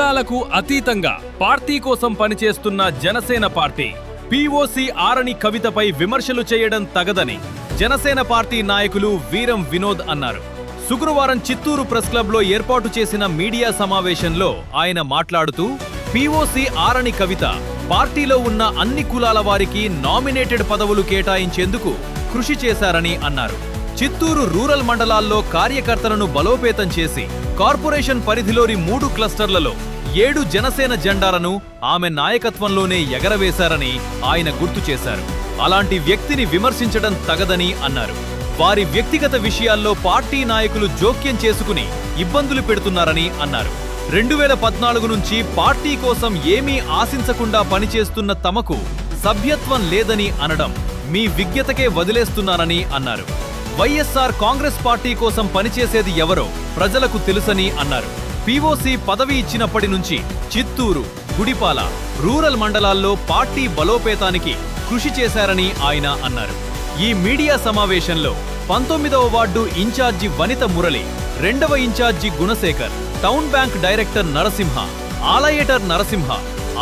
కులాలకు అతీతంగా పార్టీ కోసం పనిచేస్తున్న జనసేన పార్టీ పీఓసీ ఆరణి కవితపై విమర్శలు చేయడం తగదని జనసేన పార్టీ నాయకులు వీరం వినోద్ అన్నారు. శుక్రవారం చిత్తూరు ప్రెస్ క్లబ్లో ఏర్పాటు చేసిన మీడియా సమావేశంలో ఆయన మాట్లాడుతూ పీఓసీ ఆరణి కవిత పార్టీలో ఉన్న అన్ని కులాల వారికి నామినేటెడ్ పదవులు కేటాయించేందుకు కృషి చేశారని అన్నారు. చిత్తూరు రూరల్ మండలాల్లో కార్యకర్తలను బలోపేతం చేసి కార్పొరేషన్ పరిధిలోని 3 క్లస్టర్లలో 7 జనసేన జెండాలను ఆమె నాయకత్వంలోనే ఎగరవేశారని ఆయన గుర్తు చేశారు. అలాంటి వ్యక్తిని విమర్శించడం తగదని అన్నారు. వారి వ్యక్తిగత విషయాల్లో పార్టీ నాయకులు జోక్యం చేసుకుని ఇబ్బందులు పెడుతున్నారని అన్నారు. 2014 నుంచి పార్టీ కోసం ఏమీ ఆశించకుండా పనిచేస్తున్న తమకు సభ్యత్వం లేదని అనడం మీ విజ్ఞతకే వదిలేస్తున్నారని అన్నారు. వైఎస్ఆర్ కాంగ్రెస్ పార్టీ కోసం పనిచేసేది ఎవరో ప్రజలకు తెలుసని అన్నారు. పీఓసీ పదవి ఇచ్చినప్పటి నుంచి చిత్తూరు, గుడిపాల, రూరల్ మండలాల్లో పార్టీ బలోపేతానికి కృషి చేశారని ఆయన అన్నారు. ఈ మీడియా సమావేశంలో 19వ వార్డు ఇన్ఛార్జి వనిత మురళి, 2వ incharge Gunasekhar, town bank director Narasimha, ఆలయేటర్ నరసింహ,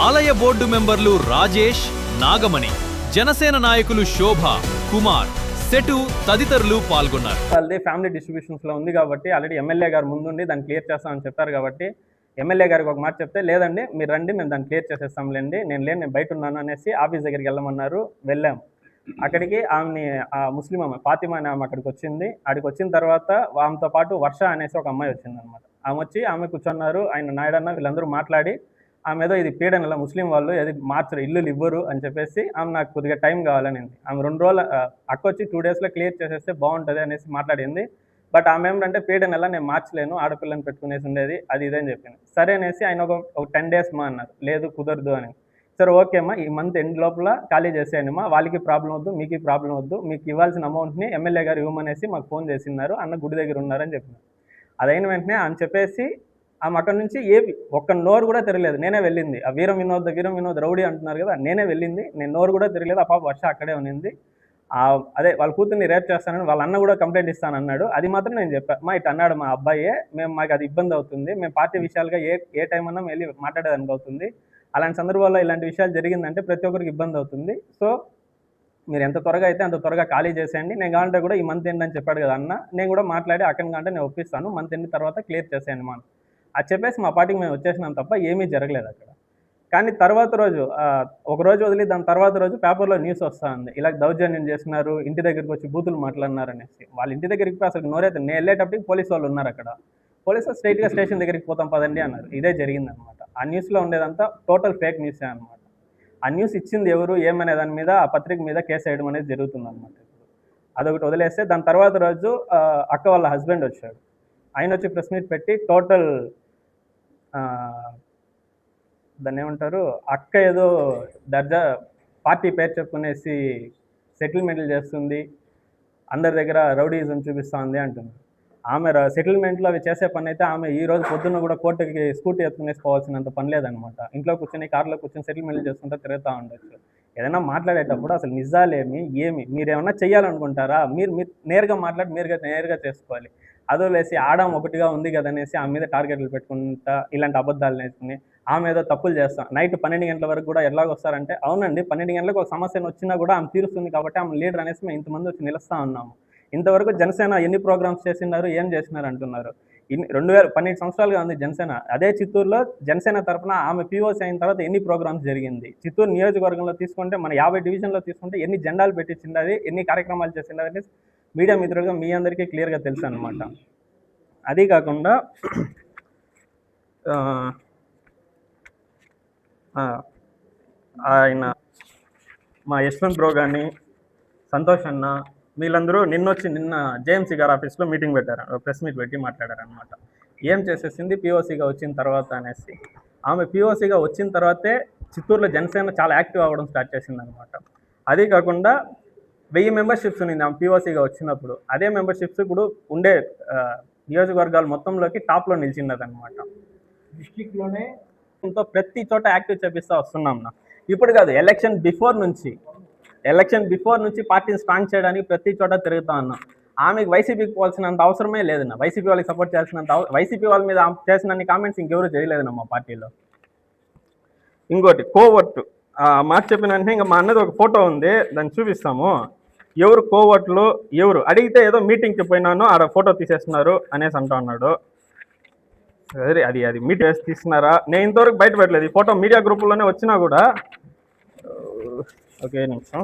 ఆలయ బోర్డు మెంబర్లు రాజేష్, నాగమణి, జనసేన నాయకులు శోభ, కుమార్, సెటు తదితరులు పాల్గొన్నారు. ఫ్యామిలీ డిస్ట్రిబ్యూషన్స్ లో ఉంది కాబట్టి ఆల్రెడీ ఎమ్మెల్యే గారు ముందుండి దాన్ని క్లియర్ చేస్తామని చెప్పారు కాబట్టి ఎమ్మెల్యే గారికి ఒక మాట చెప్తే లేదండి మీరు రండి మేము దాన్ని క్లియర్ చేసేస్తాంలేండి, నేను బయట ఉన్నాను అనేసి ఆఫీస్ దగ్గరికి వెళ్ళమన్నారు. వెళ్ళాం. అక్కడికి ఆమెని ముస్లిం అమ్మాయి ఫాతిమా అనే ఆమె అక్కడికి వచ్చింది. అక్కడికి వచ్చిన తర్వాత ఆమెతో పాటు వర్ష అనేసి ఒక అమ్మాయి వచ్చింది అనమాట. ఆమె వచ్చి ఆమె కూర్చున్నారు. ఆయన నాయుడన్న వీళ్ళందరూ మాట్లాడి ఆమె ఏదో ఇది పీడనల ముస్లిం వాళ్ళు ఏది మార్చరు, ఇల్లులు ఇవ్వరు అని చెప్పేసి ఆమె నాకు కొద్దిగా టైం కావాలని ఆమె 2 రోజులు అక్క వచ్చి 2 డేస్లో క్లియర్ చేసేస్తే బాగుంటుంది అనేసి మాట్లాడింది. బట్ ఆమె ఏమిటంటే పీడనలా నేను మార్చలేను, ఆడపిల్లని పెట్టుకునేసి ఉండేది అది ఇదని చెప్పింది. సరే అనేసి ఆయన ఒక 10 డేస్ మా అన్నారు. లేదు కుదరదు అని. సరే ఓకే అమ్మా ఈ మంత్ ఎండ్ లోపల ఖాళీ చేసేయండి అమ్మా, వాళ్ళకి ప్రాబ్లం వద్దు మీకు ప్రాబ్లం వద్దు, మీకు ఇవ్వాల్సిన అమౌంట్ని ఎమ్మెల్యే గారు ఇవ్వమనేసి మాకు ఫోన్ చేసినారు, అన్న గుడి దగ్గర ఉన్నారని చెప్పినారు. అదైన వెంటనే అని చెప్పేసి ఆమె అక్కడి నుంచి ఒక్క నోరు కూడా తిరగలేదు. నేనే వెళ్ళింది. ఆ వీరం వినోద్ రౌడీ అంటున్నారు కదా, నేనే వెళ్ళింది. నేను నోరు కూడా తిరగలేదు. ఆ పాప వర్ష అక్కడే ఉన్నింది. అదే వాళ్ళ కూతుర్ని రేప్ చేస్తానని వాళ్ళ అన్న కూడా కంప్లైంట్ ఇస్తానన్నాడు. అది మాత్రం నేను చెప్పాను. మా ఇటు అన్నాడు మా అబ్బాయే, మాకు అది ఇబ్బంది అవుతుంది, మేము పార్టీ విషయాలుగా ఏ టైం అన్నా వెళ్ళి మాట్లాడేదానికి అవుతుంది. అలాంటి సందర్భాల్లో ఇలాంటి విషయాలు జరిగిందంటే ప్రతి ఒక్కరికి ఇబ్బంది అవుతుంది. సో మీరు ఎంత త్వరగా అయితే అంత త్వరగా ఖాళీ చేసేయండి. నేను కావాలంటే కూడా ఈ మంత్ ఎండ్ అని చెప్పాడు కదా అన్న, నేను కూడా మాట్లాడి అక్కడి కంటే నేను ఒప్పిస్తాను, మంత్ ఎండ్ తర్వాత క్లియర్ చేసేయండి మా అది చెప్పేసి మా పార్టీకి మేము వచ్చేసినాం తప్ప ఏమీ జరగలేదు అక్కడ. కానీ తర్వాత రోజు ఒక రోజు వదిలి దాని తర్వాత రోజు పేపర్లో న్యూస్ వస్తూ ఉంది, ఇలా దౌర్జన్యం చేస్తున్నారు, ఇంటి దగ్గరికి వచ్చి బూతులు మాట్లాడినారు అనేసి. వాళ్ళ ఇంటి దగ్గరికి అసలు నోరైతే నేను వెళ్ళేటప్పటికి పోలీసు వాళ్ళు ఉన్నారు అక్కడ. పోలీసు స్ట్రైట్గా స్టేషన్ దగ్గరికి పోతాం పదండి అన్నారు. ఇదే జరిగిందనమాట. ఆ న్యూస్లో ఉండేదంతా టోటల్ ఫేక్ న్యూసే అనమాట. ఆ న్యూస్ ఇచ్చింది ఎవరు ఏమనే దాని మీద ఆ పత్రిక మీద కేసు వేయడం అనేది జరుగుతుంది అనమాట. అదొకటి వదిలేస్తే దాని తర్వాత రోజు అక్క వాళ్ళ హస్బెండ్ వచ్చాడు. ఆయన వచ్చి ప్రెస్ మీట్ పెట్టి టోటల్ దాన్ని ఏమంటారు, అక్క ఏదో దర్జా పార్టీ పేరు చెప్పుకునేసి సెటిల్మెంట్లు చేస్తుంది, అందరి దగ్గర రౌడీజం చూపిస్తుంది అంటుంది. ఆమె సెటిల్మెంట్లో అవి చేసే పని అయితే ఆమె ఈ రోజు పొద్దున్న కూడా కోర్టుకి స్కూటీ ఎత్తుకునేసుకోవాల్సినంత పని లేదనమాట. ఇంట్లో కూర్చొని కార్లో కూర్చొని సెటిల్మెంట్లు చేసుకుంటూ తిరుగుతూ ఉండొచ్చు. ఏదైనా మాట్లాడేటప్పుడు అసలు నిజాలేమి మీరేమన్నా చెయ్యాలనుకుంటారా, మీరు నేరుగా మాట్లాడి నేరుగా చేసుకోవాలి. అదోలేసి ఆడాం ఒకటిగా ఉంది కదనేసి ఆమె మీద టార్గెట్లు పెట్టుకుంటా ఇలాంటి అబద్ధాలు నేర్చుకుని ఆమె ఏదో తప్పులు చేస్తాం. నైట్ 12 గంటల వరకు కూడా ఎలాగొస్తారంటే అవునండి 12 గంటలకు ఒక సమస్యను వచ్చినా కూడా ఆమె తీరుస్తుంది కాబట్టి ఆమె లీడర్ అనేసి మేము ఇంతమంది వచ్చి నిలుస్తూ ఉన్నాము. ఇంతవరకు జనసేన ఎన్ని ప్రోగ్రామ్స్ చేసినారు, ఏం చేసినారు అంటున్నారు. 12 సంవత్సరాలుగా ఉంది జనసేన. అదే చిత్తూరులో జనసేన తరఫున ఆమె పీఓసీ అయిన తర్వాత ఎన్ని ప్రోగ్రామ్స్ జరిగింది. చిత్తూరు నియోజకవర్గంలో తీసుకుంటే మన 50 డివిజన్లో తీసుకుంటే ఎన్ని జెండాలు పెట్టించింది, ఎన్ని కార్యక్రమాలు చేసింది మీడియా మిత్రులుగా మీ అందరికీ క్లియర్గా తెలుసు అనమాట. అది కాకుండా ఆయన మా యశ్వంత్ బ్రో కానీ సంతోష్ అన్న వీళ్ళందరూ నిన్న జేఎంసీ గారి ఆఫీస్లో మీటింగ్ పెట్టారు, ప్రెస్ మీట్ పెట్టి మాట్లాడారనమాట. ఏం చేసేసింది పీఓసీగా వచ్చిన తర్వాత అనేసి. ఆమె పీఓసీగా వచ్చిన తర్వాతే చిత్తూరులో జనసేన చాలా యాక్టివ్ అవ్వడం స్టార్ట్ చేసిందనమాట. అది కాకుండా 1000 మెంబర్షిప్స్ ఉంది ఆమె పీఓసీగా వచ్చినప్పుడు. అదే మెంబర్షిప్స్ ఇప్పుడు ఉండే నియోజకవర్గాలు మొత్తంలోకి టాప్లో నిలిచిందనమాట. డిస్ట్రిక్ట్లోనే ప్రతి చోట యాక్టివ్ చేపిస్తూ వస్తున్నాం. ఇప్పుడు కాదు, ఎలక్షన్ బిఫోర్ నుంచి పార్టీని స్ట్రాంగ్ చేయడానికి ప్రతి చోట తిరుగుతా ఉన్నాం. ఆమెకు వైసీపీకి పోవాల్సినంత అవసరమే లేదన్న. వైసీపీ వాళ్ళకి సపోర్ట్ చేయాల్సినంత వైసీపీ వాళ్ళ మీద చేసినన్ని కామెంట్స్ ఇంకెవరు చేయలేదన్న మా పార్టీలో. ఇంకోటి కోవట్టు మాట చెప్పిన వెంటనే ఇంకా మా అన్నది ఒక ఫోటో ఉంది, దాన్ని చూపిస్తాము. ఎవరు కోవట్లు ఎవరు అడిగితే ఏదో మీటింగ్కి పోయినాను ఆడ ఫోటో తీసేస్తున్నారు అనేసి అంటా ఉన్నాడు. సరే అది మీట్ వేసి తీస్తున్నారా? నేను ఇంతవరకు బయట పెట్టలేదు. ఈ ఫోటో మీడియా గ్రూపుల్లోనే వచ్చినా కూడా. ఓకే నిమిషం.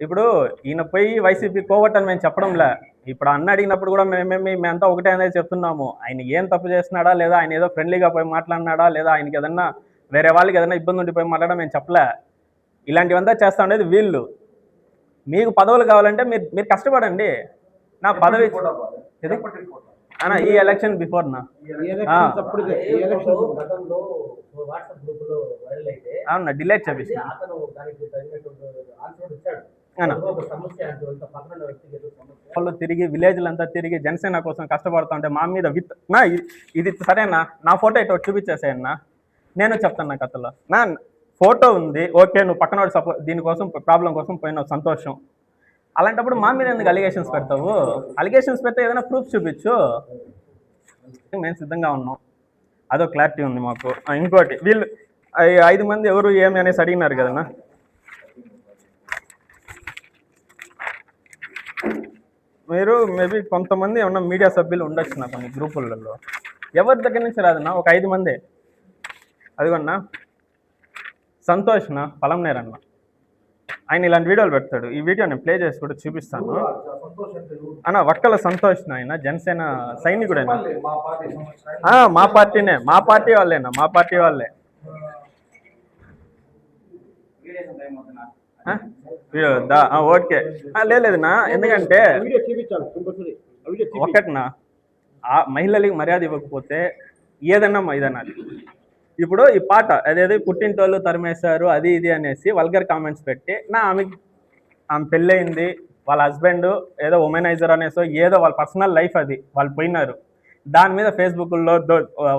ఇప్పుడు ఈయన పోయి వైసీపీ కోవట్ అని మేము చెప్పడంలే. ఇప్పుడు అన్న అడిగినప్పుడు కూడా మేమంతా ఒకటే అనేది చెప్తున్నాము. ఆయన ఏం తప్పు చేస్తున్నాడా, లేదా ఆయన ఏదో ఫ్రెండ్లీగా పోయి మాట్లాడినాడా, లేదా ఆయనకి ఏదన్నా వేరే వాళ్ళకి ఏదైనా ఇబ్బంది ఉండి పోయి మాట్లాడడం మేము చెప్పలే. ఇలాంటివంతా చేస్తా ఉండేది వీళ్ళు. మీకు పదవులు కావాలంటే మీరు కష్టపడండి. నా పదవి అన్న ఈ ఎలక్షన్ బిఫోర్ నా అవునా డిలేట్ చేపిస్తా వాళ్ళు తిరిగి విలేజ్లంతా తిరిగి జనసేన కోసం కష్టపడుతూ ఉంటే మా మీద ఇది సరేనా? నా ఫోటో ఇటు చూపించేసాయన్నా, నేను చెప్తాను నా కథలో. నా ఫోటో ఉంది, ఓకే, నువ్వు పక్కన సపోర్ట్ దీనికోసం ప్రాబ్లం కోసం పోయినావు, సంతోషం. అలాంటప్పుడు మా మీద ఎందుకు అలిగేషన్స్ పెడతావు? అలిగేషన్స్ పెడితే ఏదైనా ప్రూఫ్ చూపించు. మేము సిద్ధంగా ఉన్నాం, అదో క్లారిటీ ఉంది మాకు. ఇంకోటి వీళ్ళు 5 మంది ఎవరు ఏమి అనేసి అడిగినారు కదన్నా. మీరు మేబీ కొంతమంది ఏమన్నా మీడియా సభ్యులు ఉండొచ్చు నా కొన్ని గ్రూపులలో. ఎవరి దగ్గర నుంచి రాదన్నా, ఒక 5 మందే. అదిగోన్నా సంతోష్నా పలంనేరన్న, ఆయన ఇలాంటి వీడియోలు పెడతాడు. ఈ వీడియో నేను ప్లే చేసి కూడా చూపిస్తాను అన్న. వక్కల సంతోష్ ఆయన జనసేన సైనికుడైనా, మా పార్టీనే, మా పార్టీ వాళ్ళేనా, మా పార్టీ వాళ్ళే. ఓకే లేదన్నా, ఎందుకంటే ఒకటినా మహిళలకి మర్యాద ఇవ్వకపోతే ఏదన్నా ఇదన్నది. ఇప్పుడు ఈ పాట అదేది పుట్టింటోళ్ళు తరిమేశారు అది ఇది అనేసి వల్గర్ కామెంట్స్ పెట్టి ఆమె పెళ్ళయింది, వాళ్ళ హస్బెండ్ ఏదో ఉమెనైజర్ అనేసో ఏదో వాళ్ళ పర్సనల్ లైఫ్ అది, వాళ్ళు పోయినారు. దాని మీద ఫేస్బుక్లో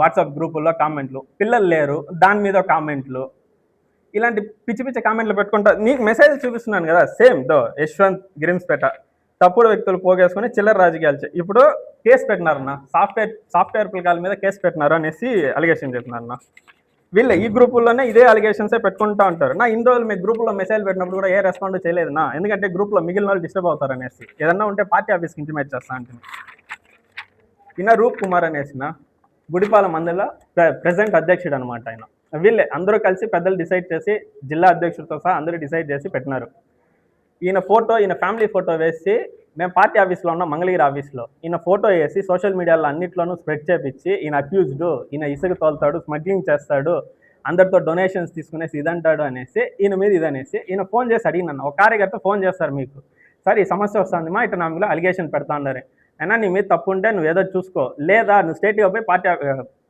వాట్సాప్ గ్రూపుల్లో కామెంట్లు, పిల్లలు లేరు దాని మీద కామెంట్లు, ఇలాంటి పిచ్చి పిచ్చి కామెంట్లు పెట్టుకుంటా. నీకు మెసేజ్ చూపిస్తున్నాను కదా, సేమ్ యశ్వంత్ గిరిమ్స్పేట తప్పుడు వ్యక్తులు పోగేసుకొని చిల్లర రాజకీయాలు. ఇప్పుడు కేసు పెట్టినారన్న, సాఫ్ట్వేర్ పిల్లకాయల మీద కేసు పెట్టినారు అనేసి అలిగేషన్ చెప్తున్నారన్న. వీళ్ళే ఈ గ్రూపుల్లోనే ఇదే అలిగేషన్సే పెట్టుకుంటా ఉంటారు. ఇన్ని రోజులు మీ గ్రూపులో మెసేజ్ పెట్టినప్పుడు కూడా ఏ రెస్పాండ్ చేయలేదన్నా, ఎందుకంటే గ్రూప్లో మిగిలిన వాళ్ళు డిస్టర్బ్ అవుతారు అనేసి. ఏదన్నా ఉంటే పార్టీ ఆఫీస్కి ఇంటిమేట్ చేస్తా అంటే. రూప్ కుమార్ అనేసిన గుడిపాల మండల ప్రెసిడెంట్ అధ్యక్షుడు అనమాట ఆయన. వీళ్ళే అందరూ కలిసి పెద్దలు డిసైడ్ చేసి, జిల్లా అధ్యక్షుడితో సహా అందరూ డిసైడ్ చేసి పెట్టినారు. ఈయన ఫ్యామిలీ ఫోటో వేసి, మేము పార్టీ ఆఫీస్లో ఉన్నాం మంగళగిరి ఆఫీస్లో, ఈయన ఫోటో వేసి సోషల్ మీడియాలో అన్నిట్లోనూ స్ప్రెడ్ చేపించి, ఈయన అక్యూజ్డ్, ఈయన ఇసుక తోలుతాడు, స్మగ్లింగ్ చేస్తాడు, అందరితో డొనేషన్స్ తీసుకునేసి ఇదంటాడు అనేసి ఈయన మీద ఇదనేసి ఈయన ఫోన్ చేసి అడిగినాను. ఒక కార్యకర్త ఫోన్ చేస్తారు మీకు, సార్ ఈ సమస్య వస్తుంది మా ఇటు నా మీద అలిగేషన్ పెడతా ఉన్నారు, అయినా నీ మీద తప్పు ఉంటే నువ్వు ఏదో చూసుకో, లేదా నువ్వు స్టేట్గా పోయి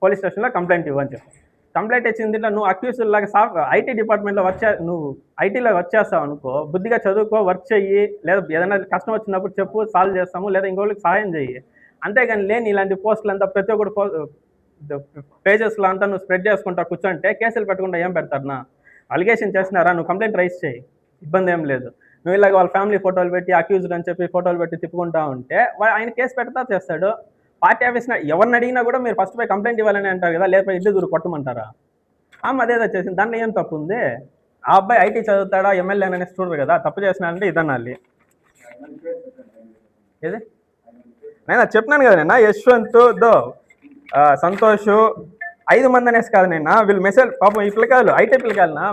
పోలీస్ స్టేషన్లో కంప్లైంట్ ఇవ్వని చెప్పి. కంప్లైంట్ ఇచ్చింది నువ్వు అక్యూజ్ లాగా ఐటీ డిపార్ట్మెంట్లో నువ్వు ఐటీలో వర్క్ చేస్తావు అనుకో, బుద్ధిగా చదువుకో, వర్క్ చెయ్యి, లేదా ఏదైనా కష్టం వచ్చినప్పుడు చెప్పు, సాల్వ్ చేస్తాము, లేదా ఇంకోళ్ళకి సహాయం చెయ్యి. అంతేగాని లేని ఇలాంటి పోస్టులు అంతా ప్రతి ఒక్కటి పేజెస్లో అంతా నువ్వు స్ప్రెడ్ చేసుకుంటా కూర్చోంటే కేసులు పెట్టకుండా ఏం పెడతారు? అలిగేషన్ చేసినారా, నువ్వు కంప్లైంట్ రైజ్ చేయి, ఇబ్బంది ఏం లేదు. నువ్వు ఇలాగ వాళ్ళ ఫ్యామిలీ ఫోటోలు పెట్టి అక్యూజ్డ్ అని చెప్పి ఫోటోలు పెట్టి తిప్పుకుంటా ఉంటే ఆయన కేసు పెడతా చేస్తాడు. పార్టీ ఆఫీస్న ఎవరిని అడిగినా కూడా మీరు ఫస్ట్ పోయి కంప్లైంట్ ఇవ్వాలని అంటారు కదా, లేకపోతే ఇల్లు దూరు కొట్టమంటారా? అదేదో చేసింది, దాంట్లో ఏం తప్పు ఉంది? ఆ అబ్బాయి ఐటీ చదువుతాడా, ఎమ్మెల్యే అనేసి చూడరు కదా, తప్పు చేసినాడంటే ఇదనాలి. ఏది నేను చెప్పినాను కదా నేను, యశ్వంత్ సంతోష్ 5 మంది అనేసి కాదు నేను, వీళ్ళు మెసేజ్ పాపం ఈ పిల్లకాయలు ఐటీ పిల్లకాయలనా,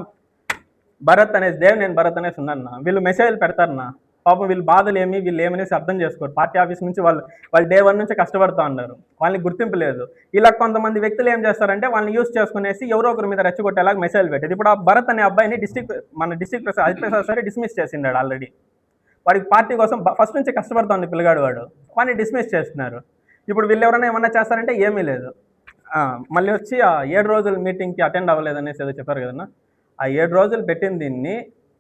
భరత్ అనేసి నేను భరత్ అనేసి ఉన్నాను, వీళ్ళు మెసేజ్లు పెడతారన్నా. పాపం వీళ్ళు బాధలు వీళ్ళు ఏమనేసి అర్థం చేసుకోరు. పార్టీ ఆఫీస్ నుంచి వాళ్ళు డే 1 నుంచి కష్టపడుతూ ఉన్నారు, వాళ్ళని గుర్తింపు లేదు. ఇలా కొంతమంది వ్యక్తులు ఏం చేస్తారంటే వాళ్ళని యూజ్ చేసుకునేసి ఎవరో ఒకరి మీద రెచ్చగొట్టేలాగా మెసేజ్ పెట్టేది. ఇప్పుడు ఆ భరత్ అనే అబ్బాయిని మన డిస్ట్రిక్ట్ అజిత్ సరే డిస్మిస్ చేసిండాడు ఆల్రెడీ. వాడికి పార్టీ కోసం ఫస్ట్ నుంచి కష్టపడుతుంది పిల్లగాడు, వాడిని డిస్మిస్ చేస్తున్నారు. ఇప్పుడు వీళ్ళు ఎవరైనా ఏమన్నా చేస్తారంటే ఏమీ లేదు. మళ్ళీ వచ్చి ఆ 7 రోజుల మీటింగ్కి అటెండ్ అవ్వలేదు అనేసి ఏదో చెప్పారు కదన్నా. ఆ 7 రోజులు పెట్టిన దీన్ని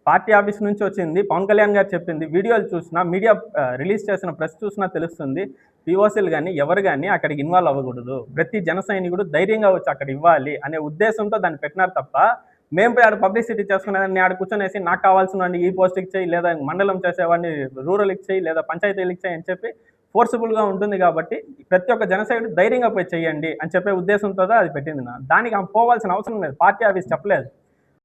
పార్టీ ఆఫీస్ నుంచి వచ్చింది, పవన్ కళ్యాణ్ గారు చెప్పింది, వీడియోలు చూసినా, మీడియా రిలీజ్ చేసిన ప్రెస్ చూసినా తెలుస్తుంది. పీఓసీలు కానీ ఎవరు కానీ అక్కడికి ఇన్వాల్వ్ అవ్వకూడదు, ప్రతి జన సైనికుడు ధైర్యంగా వచ్చి అక్కడ ఇవ్వాలి అనే ఉద్దేశంతో దాన్ని పెట్టినారు తప్ప మేము పోయి ఆడ పబ్లిసిటీ చేసుకునేదాన్ని ఆడ కూర్చొనేసి నాకు కావాల్సిన ఈ పోస్ట్ ఇచ్చేయి, లేదా మండలం చేసేవాడిని రూరల్ ఇచ్చేయి, లేదా పంచాయతీలు ఇచ్చేయి అని చెప్పి ఫోర్సిబుల్గా ఉంటుంది కాబట్టి ప్రతి ఒక్క జనసైనికుడు ధైర్యంగా పోయి చేయండి అని చెప్పే ఉద్దేశంతో అది పెట్టింది నా. దానికి ఆమె పోవాల్సిన అవసరం లేదు, పార్టీ ఆఫీస్ చెప్పలేదు.